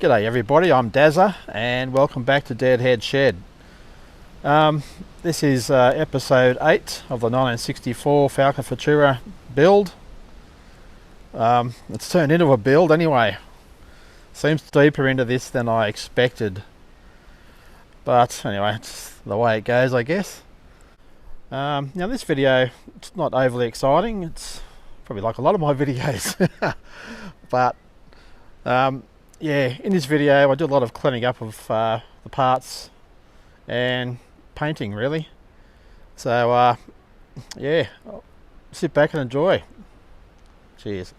G'day everybody, I'm Dazza and welcome back to Deadhead Shed. This is episode 8 of the 1964 Falcon Futura build. It's turned into a build anyway. Seems deeper into this than I expected. But anyway, it's the way it goes, I guess. Now this video, it's not overly exciting. It's probably like a lot of my videos. But yeah, in this video I do a lot of cleaning up of the parts and painting really. So yeah, sit back and enjoy. Cheers.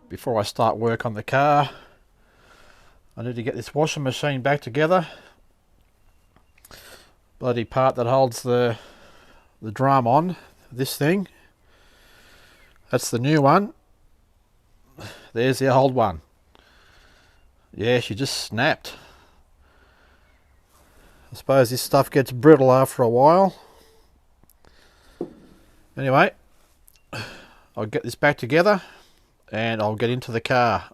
Before I start work on the car, I need to get this washing machine back together. Bloody part that holds the drum on, this thing. That's the new one. There's the old one. Yeah, she just snapped. I suppose this stuff gets brittle after a while. Anyway, I'll get this back together and I'll get into the car.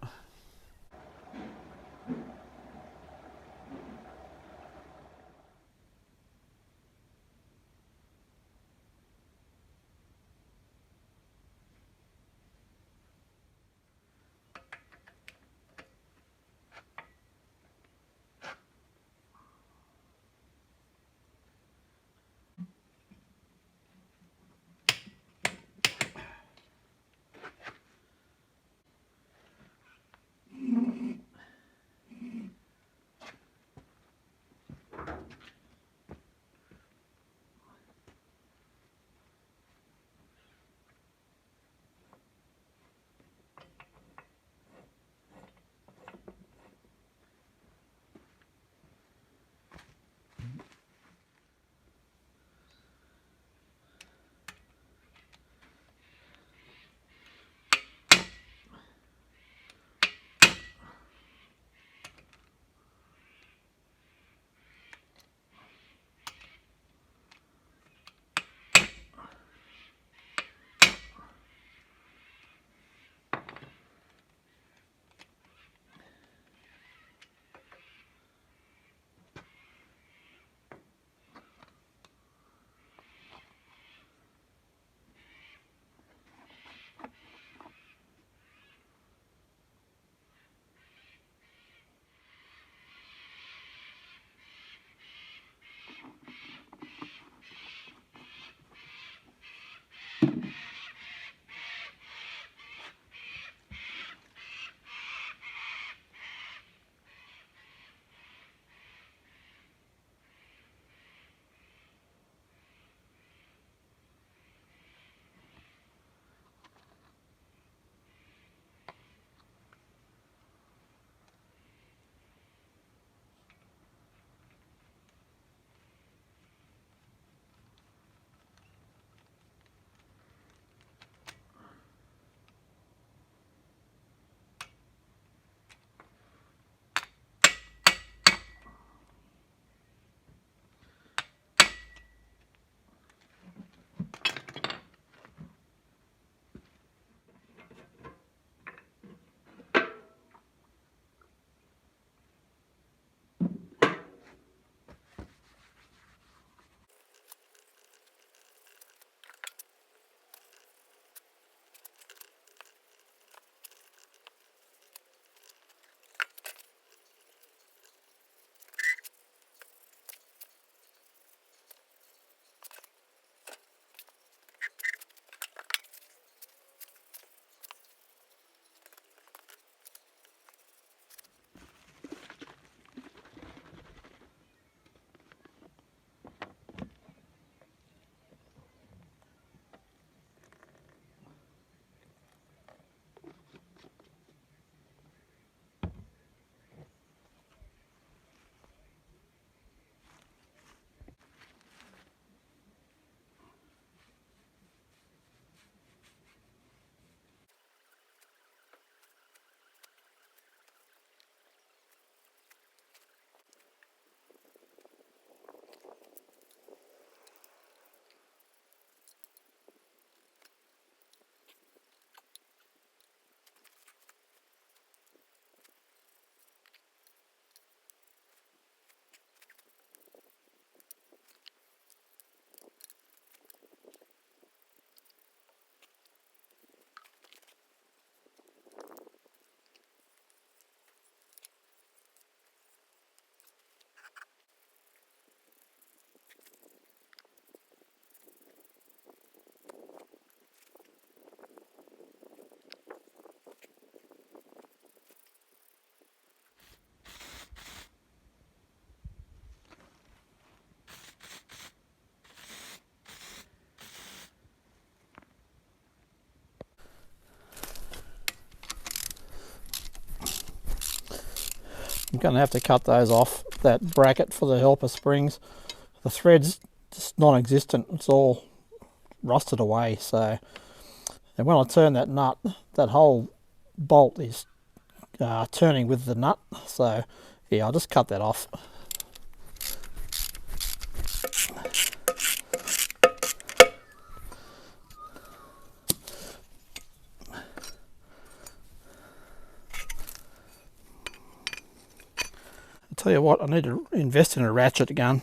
I'm going to have to cut those off, that bracket for the helper springs. The thread's just non-existent, it's all rusted away. So, and when I turn that nut, that whole bolt is turning with the nut. So yeah, I'll just cut that off. I'll tell you what, I need to invest in a ratchet gun.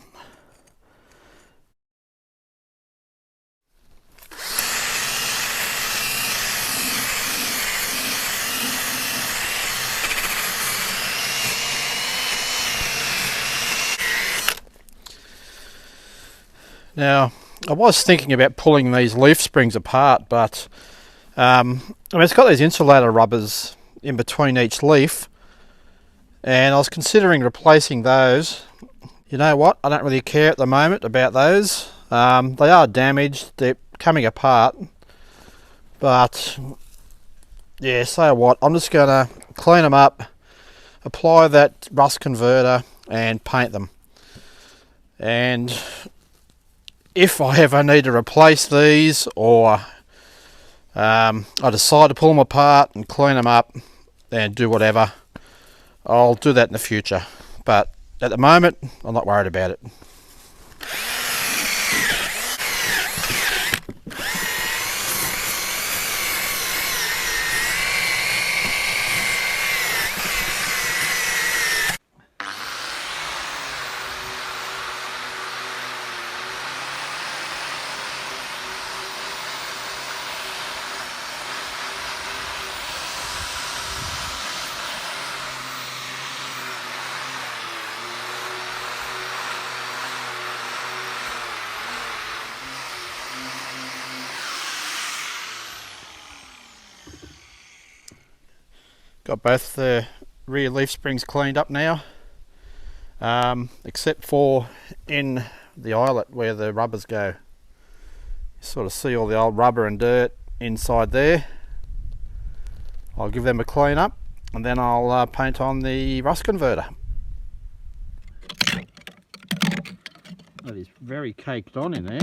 Now, I was thinking about pulling these leaf springs apart, but I mean, it's got these insulator rubbers in between each leaf, and I was considering replacing those. You know what? I don't really care at the moment about those. They are damaged, they're coming apart, but yeah, so what? I'm just going to clean them up, apply that rust converter, and paint them. And if I ever need to replace these, or I decide to pull them apart and clean them up and do whatever, I'll do that in the future. But at the moment, I'm not worried about it. Got both the rear leaf springs cleaned up now, except for in the eyelet where the rubbers go. You sort of see all the old rubber and dirt inside there. I'll give them a clean up, and then I'll paint on the rust converter. That is very caked on in there.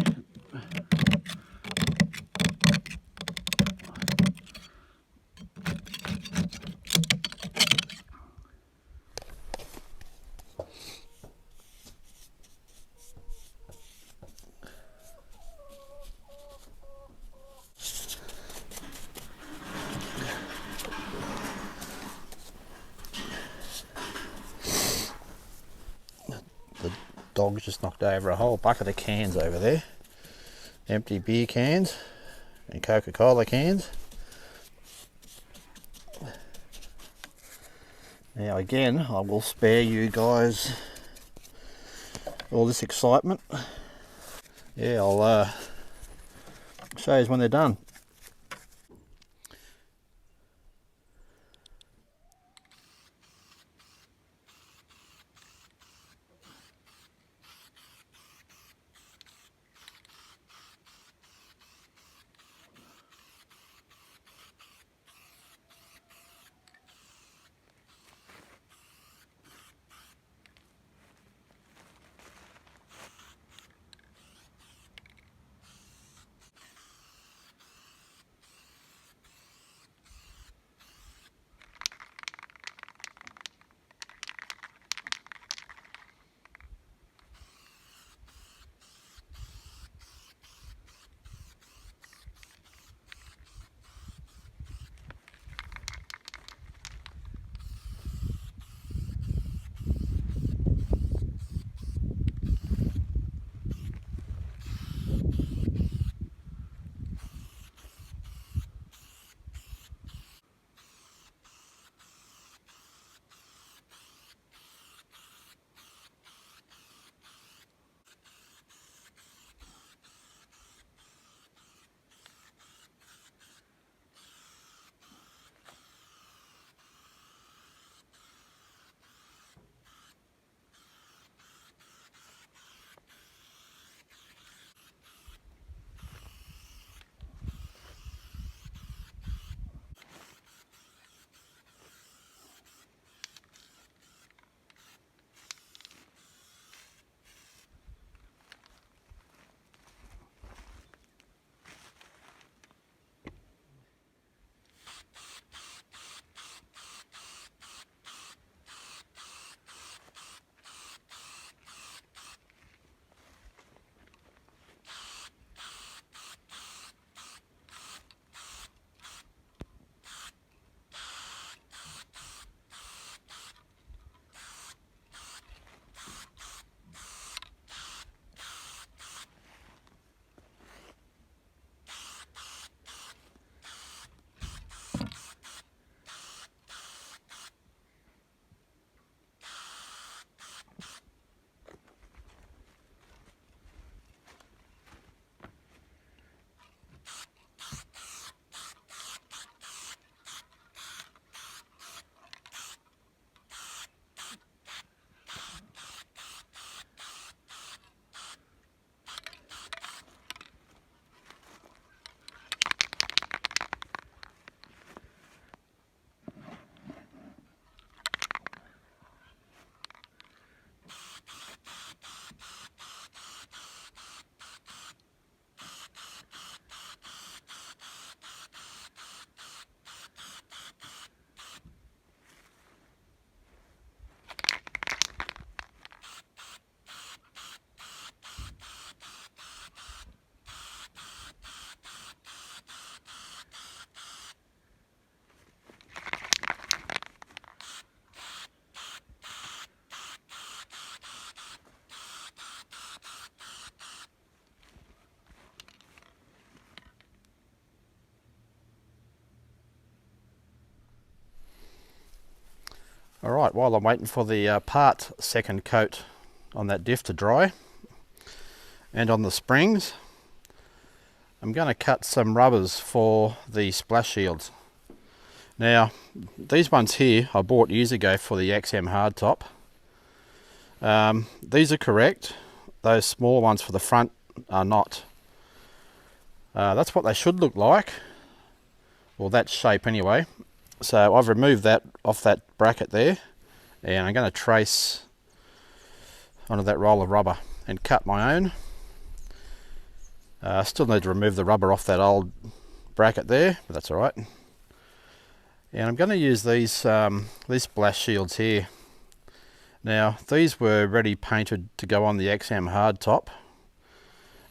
The dog's just knocked over a whole bucket of cans over there. Empty beer cans and Coca-Cola cans. Now again, I will spare you guys all this excitement. Yeah, I'll show you when they're done. Alright, while I'm waiting for the part second coat on that diff to dry and on the springs, I'm going to cut some rubbers for the splash shields. Now, these ones here I bought years ago for the XM hardtop. These are correct. Those small ones for the front are not. That's what they should look like, or that shape anyway. So I've removed that off that bracket there, and I'm going to trace onto that roll of rubber and cut my own. I still need to remove the rubber off that old bracket there, but that's alright. And I'm going to use these splash shields here. Now, these were ready painted to go on the XM hardtop,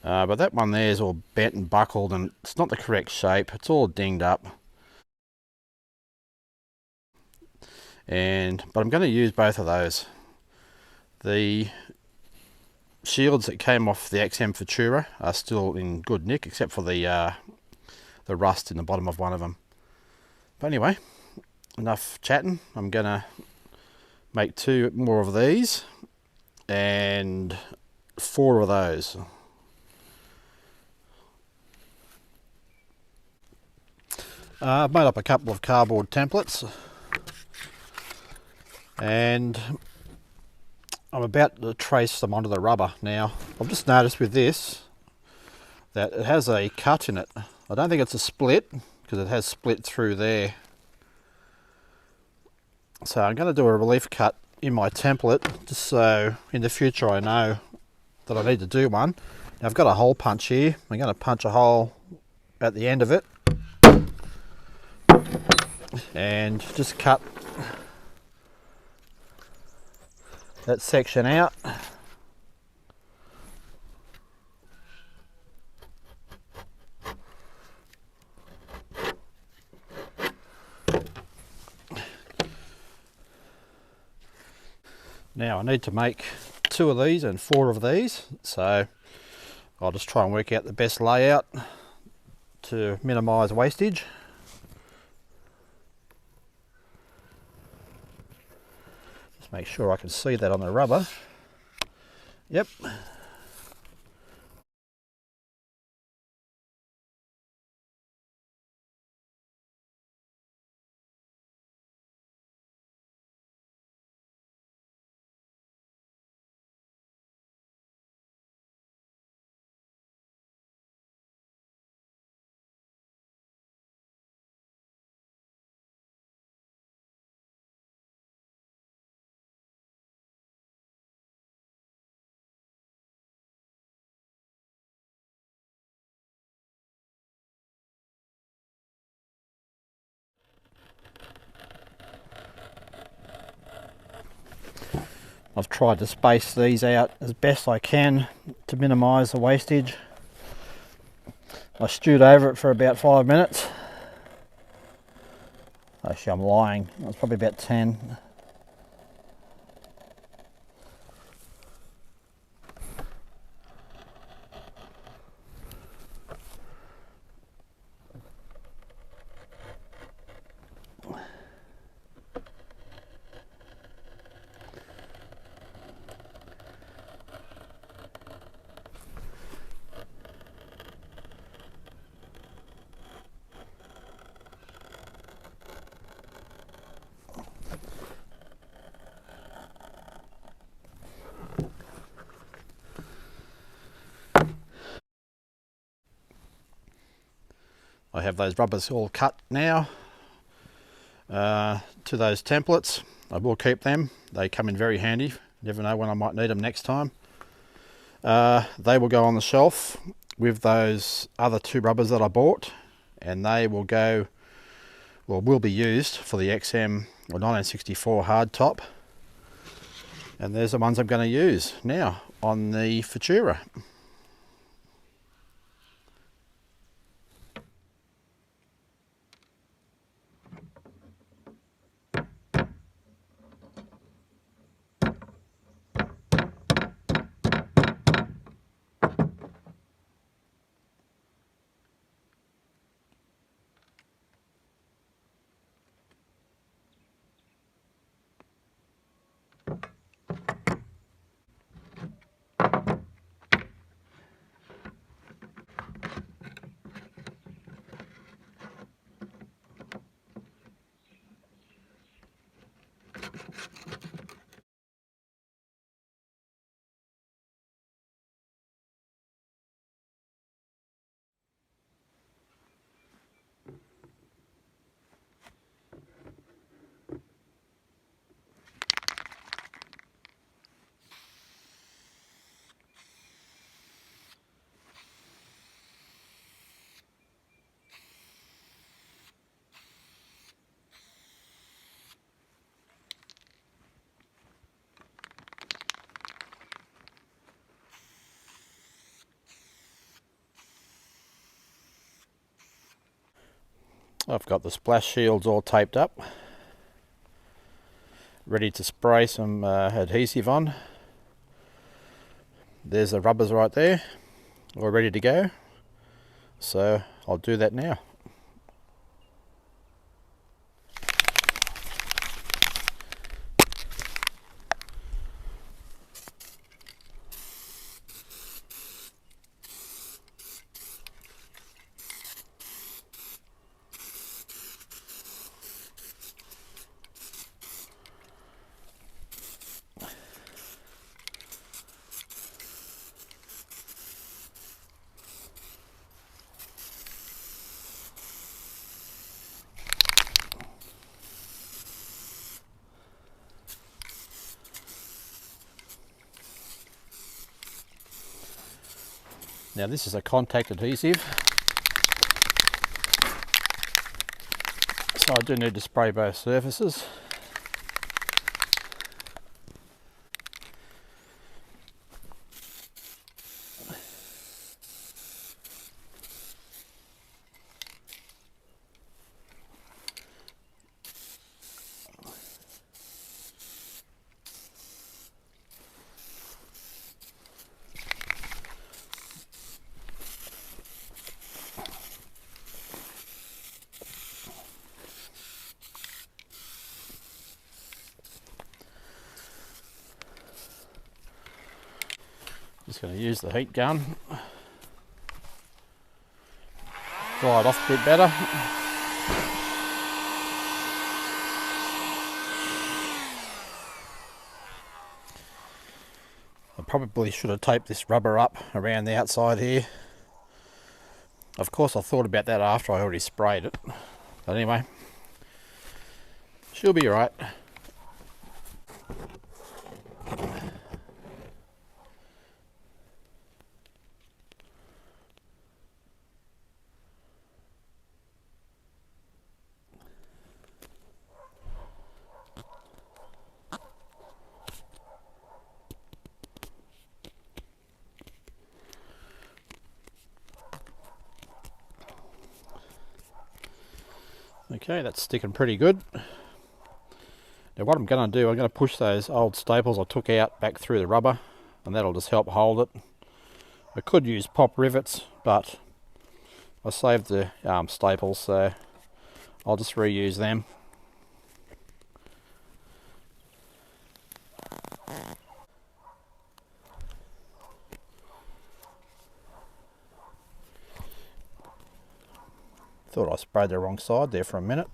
but that one there is all bent and buckled and it's not the correct shape. It's all dinged up. But I'm going to use both of those. The shields that came off the XM Futura are still in good nick, except for the rust in the bottom of one of them. But anyway, enough chatting. I'm going to make 2 more of these and 4 of those. I've made up a couple of cardboard templates, and I'm about to trace them onto the rubber. Now, I've just noticed with this that it has a cut in it. I don't think it's a split, because it has split through there. So I'm going to do a relief cut in my template, just so in the future I know that I need to do one. Now I've got a hole punch here. I'm going to punch a hole at the end of it and just cut that section out. Now I need to make 2 of these and 4 of these, so I'll just try and work out the best layout to minimise wastage. Just make sure I can see that on the rubber. Yep. I've tried to space these out as best I can to minimise the wastage. I stewed over it for about 5 minutes. Actually, I'm lying. It was probably about 10. I have those rubbers all cut now to those templates. I will keep them. They come in very handy. Never know when I might need them next time. They will go on the shelf with those other 2 rubbers that I bought, and they will go, well, will be used for the XM or 1964 hardtop. And there's the ones I'm going to use now on the Futura. I've got the splash shields all taped up, ready to spray some adhesive on. There's the rubbers right there, all ready to go. So I'll do that now. Now this is a contact adhesive, so I do need to spray both surfaces. Just going to use the heat gun, dry it off a bit better. I probably should have taped this rubber up around the outside here. Of course I thought about that after I already sprayed it, but anyway, she'll be alright. Okay, that's sticking pretty good. Now what I'm going to do, I'm going to push those old staples I took out back through the rubber, and that'll just help hold it. I could use pop rivets, but I saved the staples, so I'll just reuse them. Thought I sprayed the wrong side there for a minute.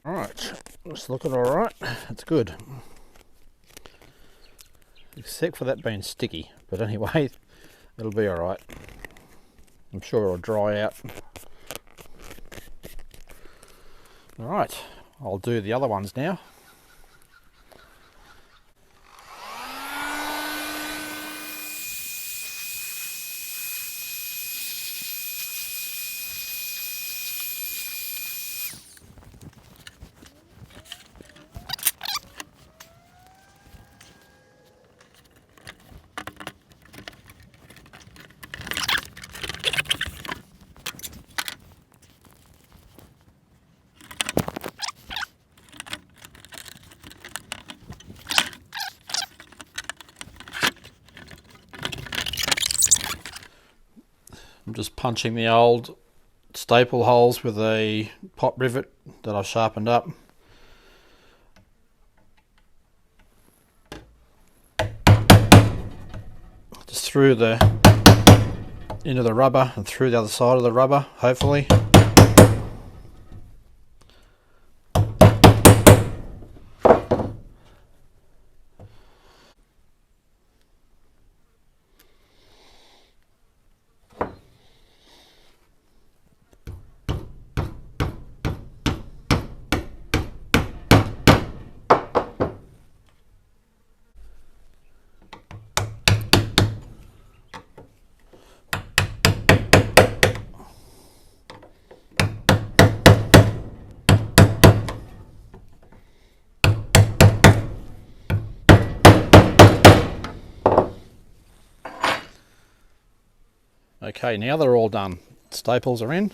Alright, it's looking alright. It's good. Except for that being sticky, but anyway, it'll be alright. I'm sure it'll dry out. Alright, I'll do the other ones now. I'm just punching the old staple holes with a pop rivet that I've sharpened up. Just through into the rubber and through the other side of the rubber, hopefully. Okay, now they're all done. Staples are in.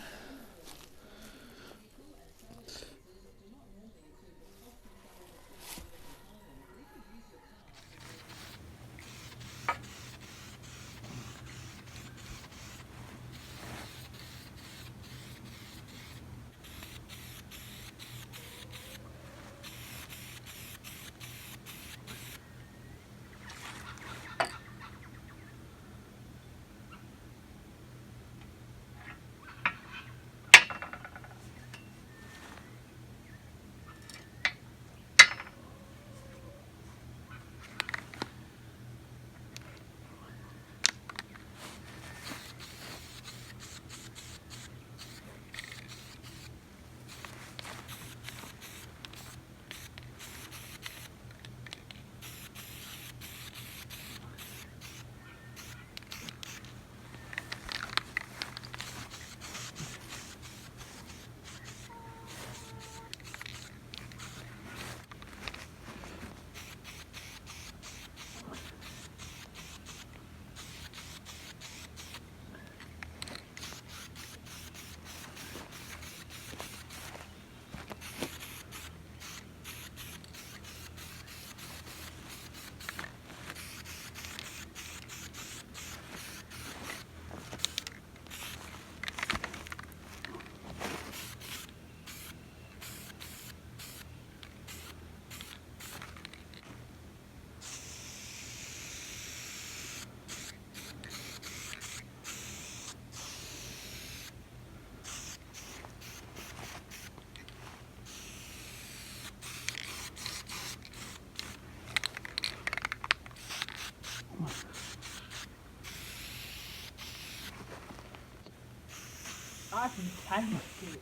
I can taste it.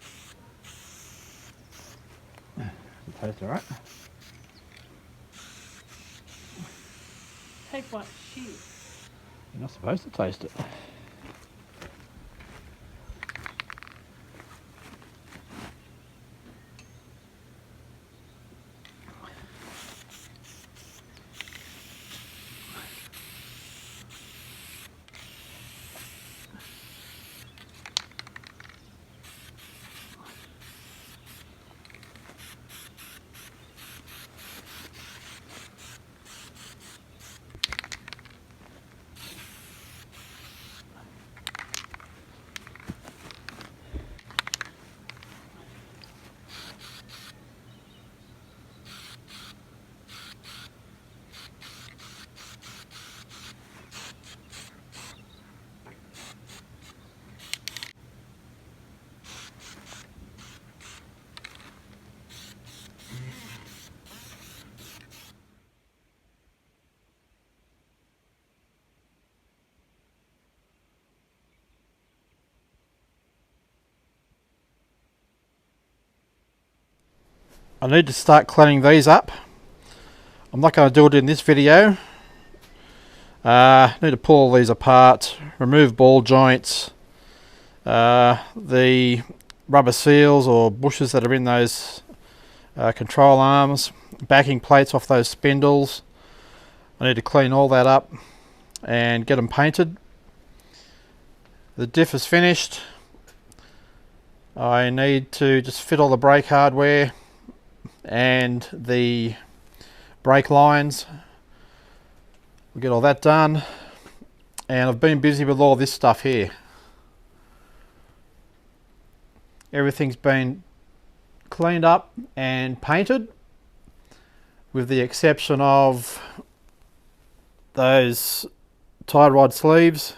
It tastes alright. Tastes like shit. You're not supposed to taste it. I need to start cleaning these up. I'm not going to do it in this video. Need to pull all these apart, remove ball joints, the rubber seals or bushes that are in those control arms, backing plates off those spindles. I need to clean all that up and get them painted. The diff is finished. I need to just fit all the brake hardware and the brake lines. We'll get all that done, and I've been busy with all this stuff here. Everything's been cleaned up and painted with the exception of those tie rod sleeves.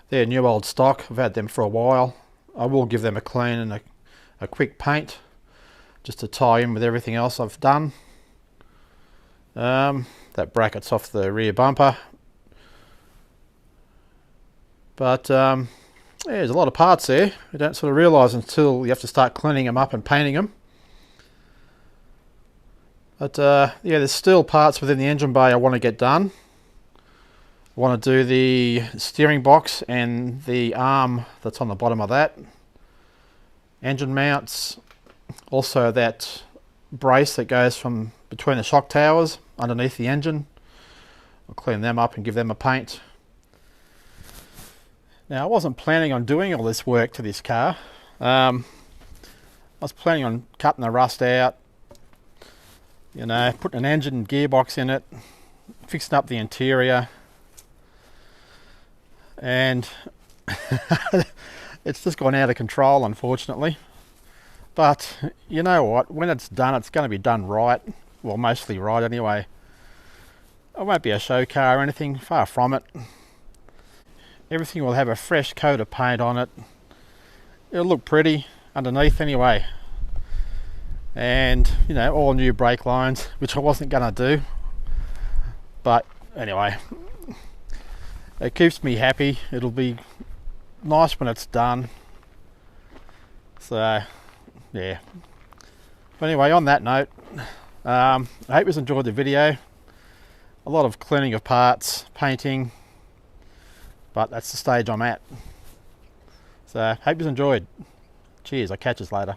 They're new old stock. I've had them for a while. I will give them a clean and a quick paint just to tie in with everything else I've done. That bracket's off the rear bumper, but yeah, there's a lot of parts there. You don't sort of realise until you have to start cleaning them up and painting them. But yeah, there's still parts within the engine bay I want to get done. I want to do the steering box and the arm that's on the bottom of that. Engine mounts, also that brace that goes from between the shock towers underneath the engine. I'll clean them up and give them a paint. Now I wasn't planning on doing all this work to this car. I was planning on cutting the rust out, you know, putting an engine and gearbox in it, fixing up the interior, and it's just gone out of control, unfortunately. But you know what, when it's done, it's going to be done right. Well, mostly right anyway. It won't be a show car or anything, far from it. Everything will have a fresh coat of paint on it. It'll look pretty underneath anyway. And, you know, all new brake lines, which I wasn't going to do. But anyway, it keeps me happy. It'll be nice when it's done. So, yeah. But anyway, on that note, I hope you enjoyed the video. A lot of cleaning of parts, painting, but that's the stage I'm at. So, hope you enjoyed. Cheers, I'll catch you later.